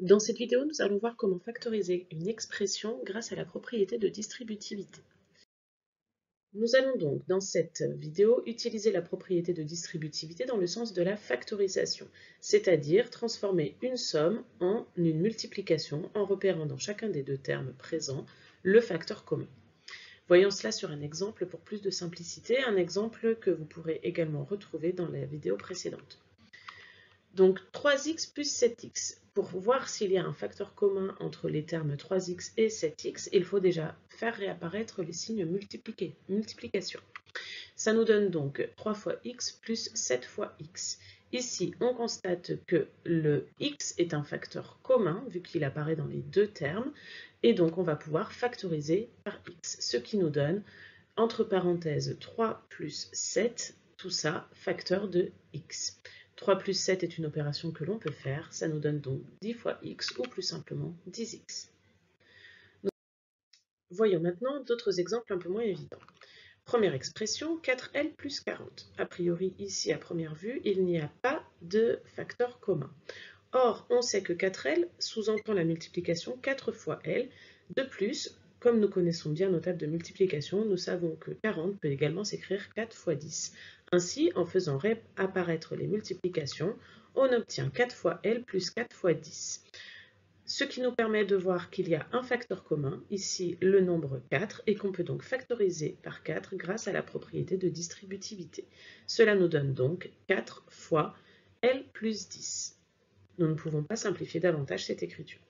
Dans cette vidéo, nous allons voir comment factoriser une expression grâce à la propriété de distributivité. Nous allons donc, dans cette vidéo, utiliser la propriété de distributivité dans le sens de la factorisation, c'est-à-dire transformer une somme en une multiplication en repérant dans chacun des deux termes présents le facteur commun. Voyons cela sur un exemple pour plus de simplicité, un exemple que vous pourrez également retrouver dans la vidéo précédente. Donc 3x plus 7x. Pour voir s'il y a un facteur commun entre les termes 3x et 7x, il faut déjà faire réapparaître les signes multiplication. Ça nous donne donc 3 fois x plus 7 fois x. Ici, on constate que le x est un facteur commun, vu qu'il apparaît dans les deux termes, et donc on va pouvoir factoriser par x, ce qui nous donne, entre parenthèses, 3 plus 7, tout ça, facteur de x. 3 plus 7 est une opération que l'on peut faire, ça nous donne donc 10 fois x ou plus simplement 10x. Voyons maintenant d'autres exemples un peu moins évidents. Première expression, 4L plus 40. A priori, ici, à première vue, il n'y a pas de facteur commun. Or, on sait que 4L sous-entend la multiplication 4 fois L. De plus, comme nous connaissons bien nos tables de multiplication, nous savons que 40 peut également s'écrire 4 fois 10. Ainsi, en faisant apparaître les multiplications, on obtient 4 fois L plus 4 fois 10. Ce qui nous permet de voir qu'il y a un facteur commun, ici le nombre 4, et qu'on peut donc factoriser par 4 grâce à la propriété de distributivité. Cela nous donne donc 4 fois L plus 10. Nous ne pouvons pas simplifier davantage cette écriture.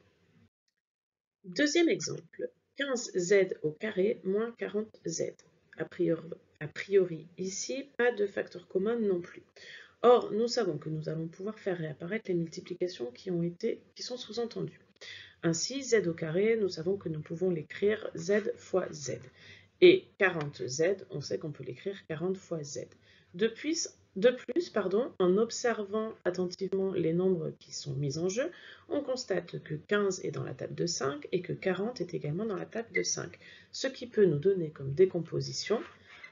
Deuxième exemple, 15z au carré moins 40z. A priori, ici, pas de facteur commun non plus. Or, nous savons que nous allons pouvoir faire réapparaître les multiplications qui sont sous-entendues. Ainsi, z au carré, nous savons que nous pouvons l'écrire z fois z. Et 40z, on sait qu'on peut l'écrire 40 fois z. De plus, en observant attentivement les nombres qui sont mis en jeu, on constate que 15 est dans la table de 5 et que 40 est également dans la table de 5. Ce qui peut nous donner comme décomposition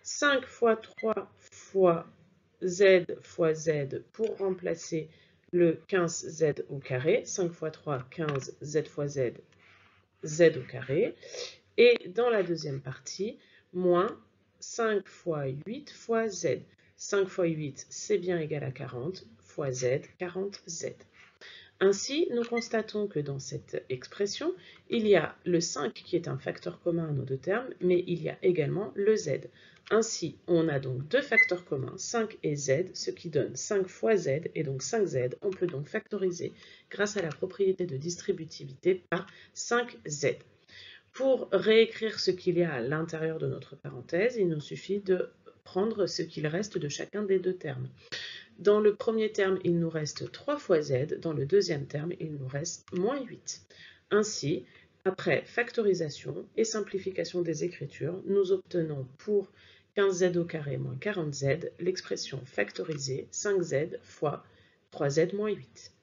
5 fois 3 fois z fois z pour remplacer le 15z au carré. 5 fois 3, 15, z fois z, z au carré. Et dans la deuxième partie, moins 5 fois 8 fois z. 5 fois 8, c'est bien égal à 40, fois z, 40z. Ainsi, nous constatons que dans cette expression, il y a le 5 qui est un facteur commun à nos deux termes, mais il y a également le z. Ainsi, on a donc deux facteurs communs, 5 et z, ce qui donne 5 fois z, et donc 5z. On peut donc factoriser grâce à la propriété de distributivité par 5z. Pour réécrire ce qu'il y a à l'intérieur de notre parenthèse, il nous suffit de prendre ce qu'il reste de chacun des deux termes. Dans le premier terme, il nous reste 3 fois z. Dans le deuxième terme, il nous reste moins 8. Ainsi, après factorisation et simplification des écritures, nous obtenons pour 15z au carré moins 40z l'expression factorisée 5z fois 3z moins 8.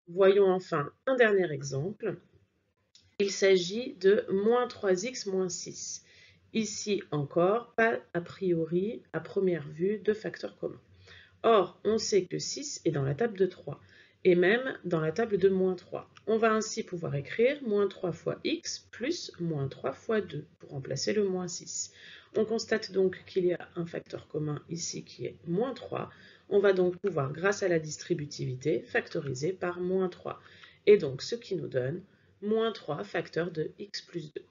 Voyons enfin un dernier exemple. Il s'agit de moins 3x moins 6. Ici encore, pas a priori, à première vue, de facteur commun. Or, on sait que 6 est dans la table de 3, et même dans la table de moins 3. On va ainsi pouvoir écrire moins 3 fois x plus moins 3 fois 2, pour remplacer le moins 6. On constate donc qu'il y a un facteur commun ici qui est moins 3. On va donc pouvoir, grâce à la distributivité, factoriser par moins 3. Et donc, ce qui nous donne moins 3 facteur de x plus 2.